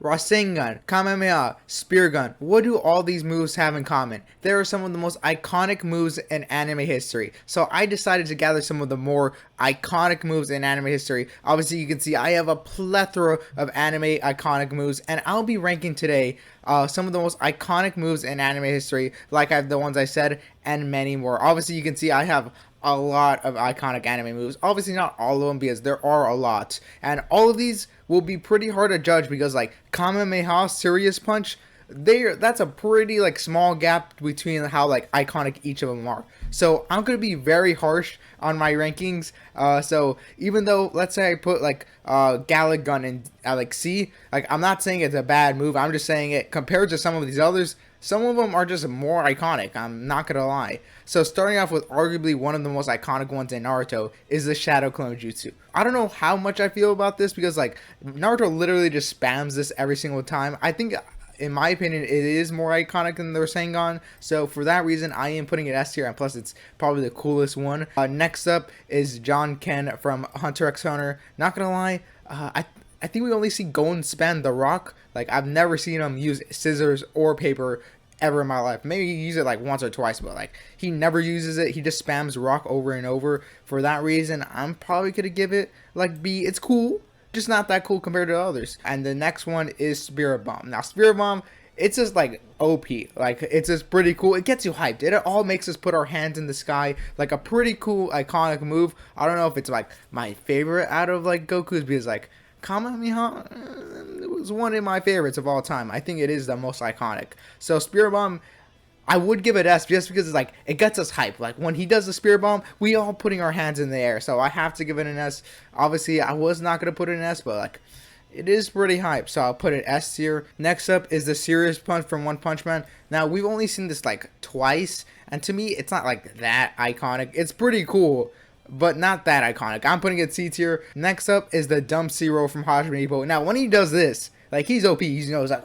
rasengan, kamehameha, spear gun. What do all these moves have in common? They are some of the most iconic moves in anime history. So I decided to gather some of the more iconic moves in anime history. Obviously, you can see I have a plethora of anime iconic moves, and I'll be ranking today some of the most iconic moves in anime history, like I have the ones I said, and many more. Obviously, you can see I have a lot of iconic anime moves. Obviously not all of them because there are a lot. And all of these will be pretty hard to judge because like Kamehameha, Serious Punch, that's a pretty like small gap between how like iconic each of them are. So I'm gonna be very harsh on my rankings. So even though let's say I put like Gallic Gun in like C, like I'm not saying it's a bad move. I'm just saying it compared to some of these others. Some of them are just more iconic, I'm not gonna lie. So starting off with arguably one of the most iconic ones in Naruto is the Shadow Clone Jutsu. I don't know how much I feel about this because like Naruto literally just spams this every single time. I think in my opinion it is more iconic than the Rasengan, so for that reason I am putting it S tier, and plus it's probably the coolest one. Next up is John Ken from Hunter x Hunter. Not gonna lie, I think we only see Gon spam the rock. Like I've never seen him use scissors or paper ever in my life. Maybe he used it like once or twice, but like he never uses it. He just spams rock over and over. For that reason, I'm probably gonna give it like B. It's cool, just not that cool compared to others. And the next one is Spirit Bomb. Now Spirit Bomb, it's just like OP, like it's just pretty cool. It gets you hyped. It all makes us put our hands in the sky, like a pretty cool iconic move. I don't know if it's like my favorite out of like Goku's because like Kamehameha was one of my favorites of all time. I think it is the most iconic. So Spirit Bomb, I would give it S just because it's like it gets us hype. Like when he does the Spirit Bomb, we all putting our hands in the air. So I have to give it an S. Obviously, I was not gonna put it an S, but like it is pretty hype, so I'll put it S tier. Next up is the Serious Punch from One Punch Man. Now we've only seen this like twice, and to me, it's not like that iconic. It's pretty cool, but not that iconic. I'm putting it C tier. Next up is the Dumb Zero from Hajime Ippo. Now, when he does this, like he's OP. He's, you know, it's like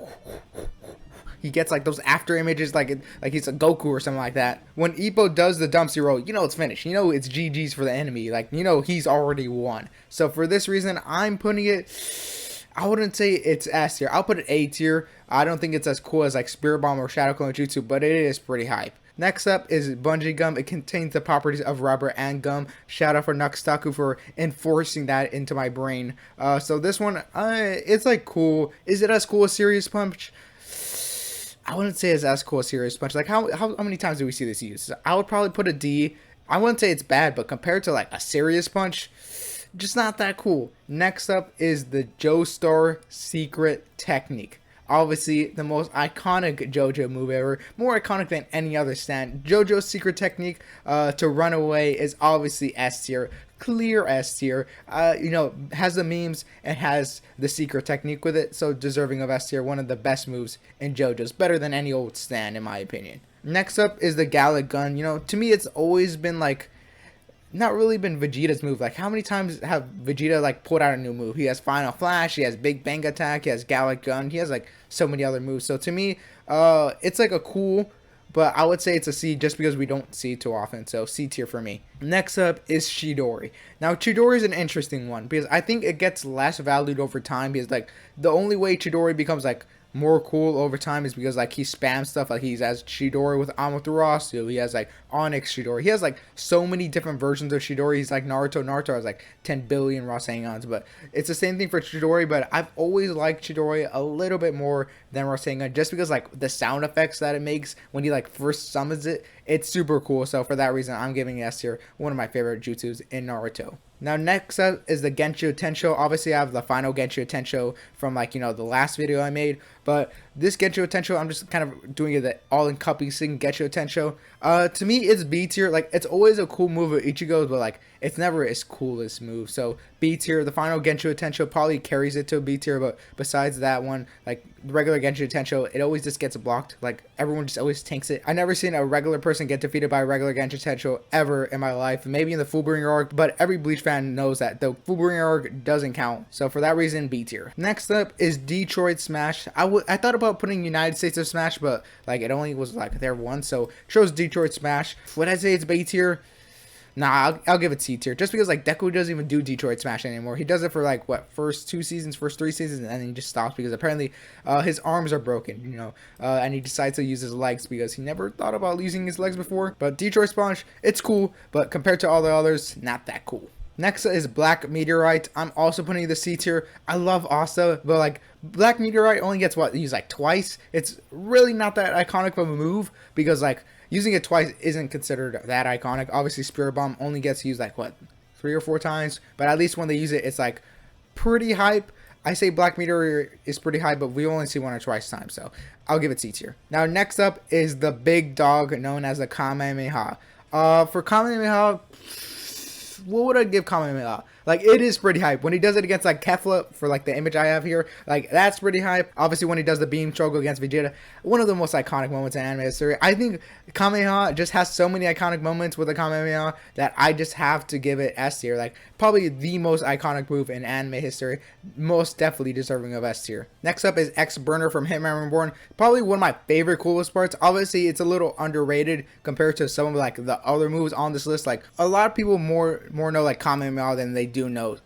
he gets like those after images, like he's a Goku or something like that. When Ippo does the Dumb Zero, you know it's finished. You know it's GG's for the enemy. Like you know he's already won. So for this reason, I'm putting it. I wouldn't say it's S tier. I'll put it A tier. I don't think it's as cool as like Spirit Bomb or Shadow Clone Jutsu, but it is pretty hype. Next up is Bungee Gum. It contains the properties of rubber and gum. Shout out for Nuxtaku for enforcing that into my brain. So this one, it's like cool. Is it as cool as Serious Punch? I wouldn't say it's as cool as Serious Punch. Like how many times do we see this used? I would probably put a D. I wouldn't say it's bad, but compared to like a Serious Punch, just not that cool. Next up is the Joestar Secret Technique. Obviously, the most iconic JoJo move ever. More iconic than any other stand. JoJo's secret technique to run away is obviously S tier. Clear S tier. You know, has the memes and has the secret technique with it. So deserving of S tier. One of the best moves in JoJo's. Better than any old stand in my opinion. Next up is the Gallic Gun. You know, to me it's always been like not really been Vegeta's move. Like how many times have Vegeta like put out a new move? He has Final Flash, he has Big Bang Attack, he has Gallic Gun, he has like so many other moves. So to me, it's like a cool, but I would say it's a C just because we don't see it too often. So C tier for me. Next up is Chidori. Now Chidori is an interesting one because I think it gets less valued over time because like the only way Chidori becomes like more cool over time is because like he spams stuff. Like he has Chidori with Amaterasu, he has like Onyx Chidori, he has like so many different versions of Chidori. He's like Naruto has like 10 billion Rasengans, but it's the same thing for Chidori. But I've always liked Chidori a little bit more than Rasengan just because like the sound effects that it makes when he like first summons it, it's super cool. So for that reason, I'm giving it S tier. One of my favorite jutsus in Naruto. Now next up is the Gensho Tensho. Obviously I have the final Gensho Tensho from like, you know, the last video I made, but this Gensho Tensho, I'm just kind of doing it the all-encompassing Gensho Tensho. To me it's B tier. Like it's always a cool move of Ichigo's, but like it's never as cool as move. So B tier. The final Gensho Tensho probably carries it to a B tier, but besides that one, like the regular Gensho Tensho, it always just gets blocked. Like everyone just always tanks it. I never seen a regular person get defeated by a regular Gensho Tensho ever in my life. Maybe in the Fullbringer arc, but every Bleach fan knows that the Fullbringer arc doesn't count. So for that reason, B tier. Next up is Detroit Smash. I thought about putting United States of Smash, but like it only was like there once, so chose Detroit Smash. Would I say it's B tier? Nah, I'll give it C tier. Just because like Deku doesn't even do Detroit Smash anymore. He does it for like what, first 2 seasons, first 3 seasons, and then he just stops because apparently his arms are broken, and he decides to use his legs because he never thought about using his legs before. But Detroit Smash, it's cool, but compared to all the others, not that cool. Next is Black Meteorite. I'm also putting the C tier. I love Asta, but like Black Meteorite only gets used like twice. It's really not that iconic of a move because like using it twice isn't considered that iconic. Obviously, Spirit Bomb only gets used like 3 or 4 times, but at least when they use it, it's like pretty hype. I say Black Meteor is pretty high, but we only see 1 or 2 times, so I'll give it C tier. Now, next up is the big dog known as the Kamehameha. For Kamehameha, what would I give Kamehameha? Like, it is pretty hype. When he does it against, like, Kefla, for, like, the image I have here, like, that's pretty hype. Obviously, when he does the beam struggle against Vegeta, one of the most iconic moments in anime history. I think Kamehameha just has so many iconic moments with the Kamehameha that I just have to give it S tier. Like, probably the most iconic move in anime history. Most definitely deserving of S tier. Next up is X Burner from Hitman Reborn. Probably one of my favorite, coolest parts. Obviously, it's a little underrated compared to some of, like, the other moves on this list. Like, a lot of people more know, like, Kamehameha than they do know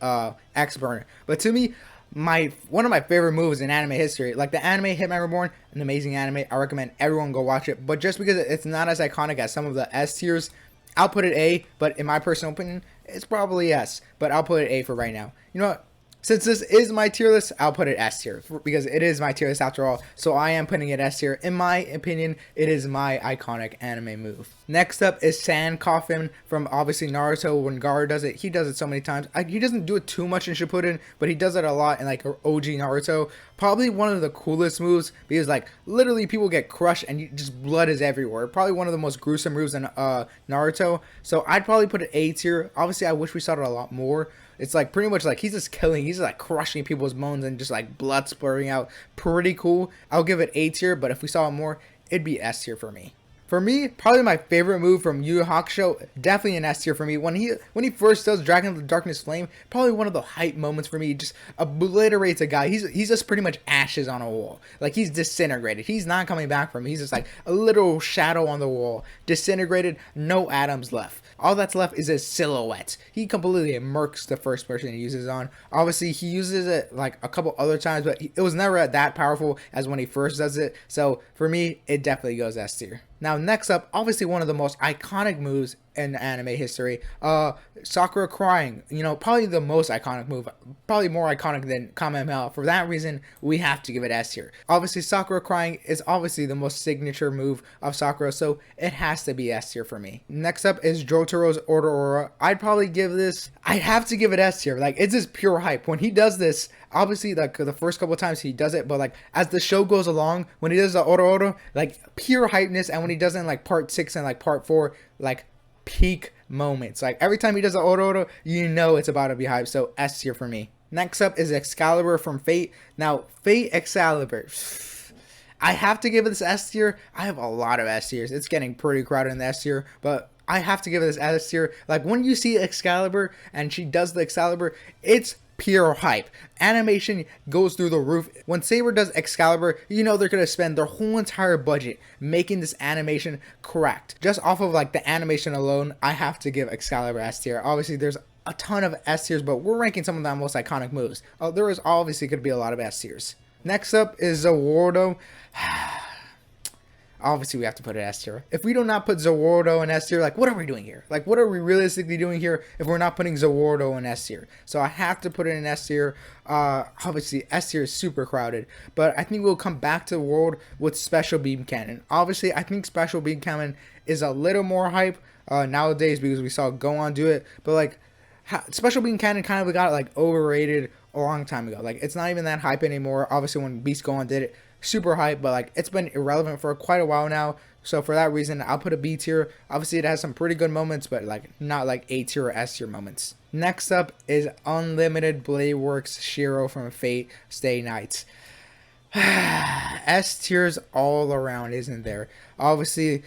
X Burner. But to me, one of my favorite moves in anime history, like the anime Hitman Reborn, an amazing anime. I recommend everyone go watch it. But just because it's not as iconic as some of the S tiers, I'll put it A. But in my personal opinion, it's probably S. But I'll put it A for right now. You know what? Since this is my tier list, I'll put it S tier because it is my tier list after all. So I am putting it S tier. In my opinion, it is my iconic anime move. Next up is Sand Coffin from obviously Naruto. When Gaara does it, he does it so many times. He doesn't do it too much in Shippuden, but he does it a lot in like OG Naruto. Probably one of the coolest moves because like literally people get crushed and just blood is everywhere. Probably one of the most gruesome moves in Naruto. So I'd probably put it A tier. Obviously, I wish we saw it a lot more. It's like pretty much like he's just like crushing people's bones and just like blood splurting out. Pretty cool. I'll give it A tier, but if we saw it more, it'd be S tier for me. For me, probably my favorite move from Yu Yu Hakusho, definitely an S tier for me. When he first does Dragon of the Darkness Flame, probably one of the hype moments for me. He just obliterates a guy. He's just pretty much ashes on a wall. Like he's disintegrated. He's not coming back from him. He's just like a little shadow on the wall. Disintegrated, no atoms left. All that's left is his silhouette. He completely murks the first person he uses on. Obviously, he uses it like a couple other times, but it was never that powerful as when he first does it. So for me, it definitely goes S tier. Now, next up, obviously one of the most iconic moves in anime history, Sakura crying. Probably the most iconic move, probably more iconic than Kamehameha. For that reason, we have to give it S tier. Obviously, Sakura crying is obviously the most signature move of Sakura, so it has to be S tier for me. Next up is Jotaro's Order Aura. I'd have to give it S tier. Like, it's just pure hype. When he does this, obviously, like, the first couple times he does it, but, like, as the show goes along, when he does the Oro, like, pure hypeness, and when he does it in, like, part 6 and, like, part 4, like, peak moments. Like, every time he does the Oro, it's about to be hype, so S tier for me. Next up is Excalibur from Fate. Now, Fate Excalibur. I have to give it this S tier. I have a lot of S tiers. It's getting pretty crowded in the S tier, but I have to give it this S tier. Like, when you see Excalibur and she does the Excalibur, it's pure hype. Animation goes through the roof. When Saber does Excalibur, they're gonna spend their whole entire budget making this animation correct. Just off of like the animation alone, I have to give Excalibur S tier. Obviously, there's a ton of S tiers, but we're ranking some of the most iconic moves. There is obviously going to be a lot of S tiers. Next up is Zoroardo. Obviously, we have to put it S tier. If we do not put Zoroardo in S tier, like, what are we doing here? Like, what are we realistically doing here if we're not putting Zoroardo in S tier? So I have to put it in S tier. Obviously, S tier is super crowded, but I think we'll come back to the world with Special Beam Cannon. Obviously, I think Special Beam Cannon is a little more hype nowadays because we saw Gohan do it, but like, Special Beam Cannon kind of got like overrated a long time ago. Like, it's not even that hype anymore. Obviously, when Beast Gohan did it, super hype, but like, it's been irrelevant for quite a while now. So for that reason, I'll put a B tier. Obviously, it has some pretty good moments, but like not like A tier or S tier moments. Next up is Unlimited Blade Works Shiro from Fate Stay Nights. S tiers all around, isn't there? Obviously,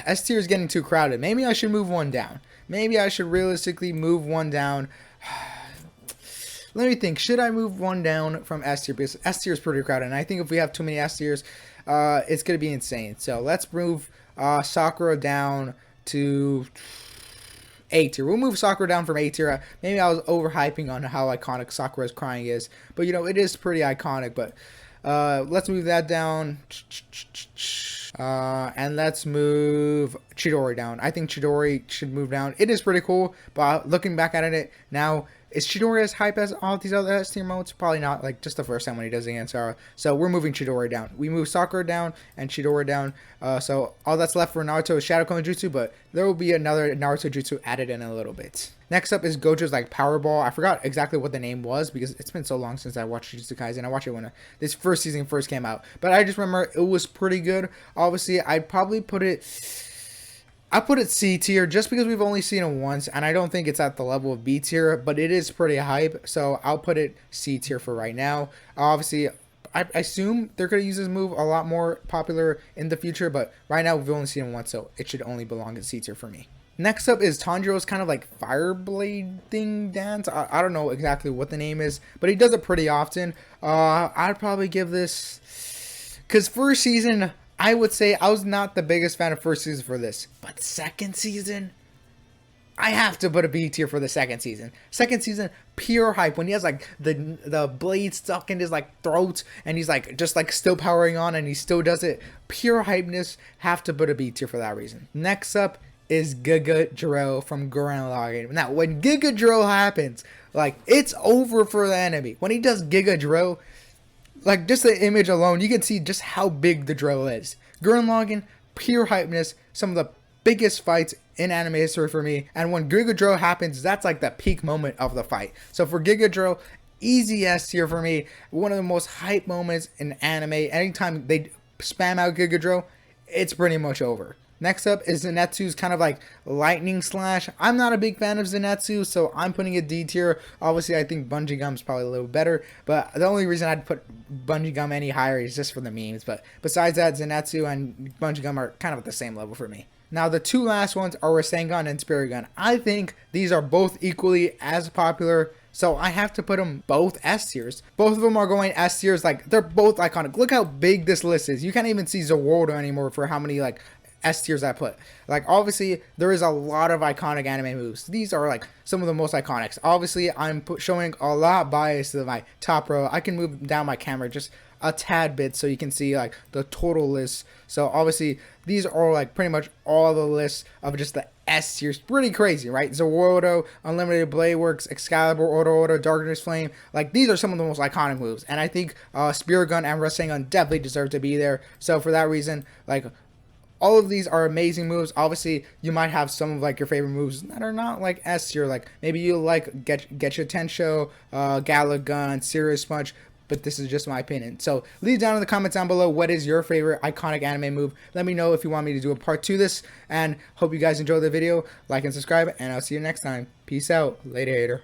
S tier is getting too crowded. Maybe I should move one down. Maybe I should realistically move one down. Let me think. Should I move one down from S tier? Because S tier is pretty crowded. And I think if we have too many S tiers, it's going to be insane. So let's move Sakura down to A tier. We'll move Sakura down from A tier. Maybe I was overhyping on how iconic Sakura's crying is, but you know, it is pretty iconic. But let's move that down. And let's move Chidori down. I think Chidori should move down. It is pretty cool, but looking back at it now, is Chidori as hype as all these other S tier modes? Probably not. Like just the first time when he does the Ansara. So we're moving Chidori down. We move Sakura down and Chidori down. So all that's left for Naruto is Shadow Clone Jutsu, but there will be another Naruto Jutsu added in a little bit. Next up is Gojo's like Powerball. I forgot exactly what the name was because it's been so long since I watched Jujutsu Kaisen. I watched it when this first season first came out, but I just remember it was pretty good. Obviously, I'd probably put it. I put it C tier just because we've only seen it once, and I don't think it's at the level of B tier, but it is pretty hype, so I'll put it C tier for right now. Obviously, I assume they're going to use this move a lot more popular in the future, but right now we've only seen it once, so it should only belong in C tier for me. Next up is Tanjiro's kind of like fire blading dance. I don't know exactly what the name is, but he does it pretty often. I'd probably give this, because first season, I would say I was not the biggest fan of first season for this, but second season, I have to put a B tier for the second season. Second season, pure hype. When he has like the blade stuck in his like throat, and he's like just like still powering on, and he still does it. Pure hypeness. Have to put a B tier for that reason. Next up is Giga Drill from Gurren Lagann. Now, when Giga Drill happens, like it's over for the enemy. When he does Giga Drill, like just the image alone, you can see just how big the drill is. Gurren Lagann, pure hypeness, some of the biggest fights in anime history for me. And when Giga Drill happens, that's like the peak moment of the fight. So for Giga Drill, easy S tier for me. One of the most hype moments in anime. Anytime they spam out Giga Drill, it's pretty much over. Next up is Zenitsu's kind of like lightning slash. I'm not a big fan of Zenitsu, so I'm putting it D tier. Obviously, I think Bungee Gum's probably a little better, but the only reason I'd put Bungee Gum any higher is just for the memes. But besides that, Zenitsu and Bungee Gum are kind of at the same level for me. Now, the two last ones are Rasengan and Spirit Gun. I think these are both equally as popular, so I have to put them both S tiers. Both of them are going S tiers. Like, they're both iconic. Look how big this list is. You can't even see Zoroardo anymore for how many, like, S tiers I put. Like, obviously, there is a lot of iconic anime moves. These are, like, some of the most iconics. Obviously, I'm showing a lot bias to my top row. I can move down my camera just a tad bit so you can see, like, the total list. So, obviously, these are, like, pretty much all the lists of just the S tiers. Pretty crazy, right? Zoroardo, Unlimited Blade Works, Excalibur, Order, Darkness Flame. Like, these are some of the most iconic moves. And I think Spirit Gun and Rasengan definitely deserve to be there. So, for that reason, like, all of these are amazing moves. Obviously, you might have some of like your favorite moves that are not like S tier. Like maybe you like Get Your Tensho, Gala Gun, Serious Punch. But this is just my opinion. So leave down in the comments down below what is your favorite iconic anime move. Let me know if you want me to do a part 2 of this. And hope you guys enjoyed the video. Like and subscribe. And I'll see you next time. Peace out. Later, hater.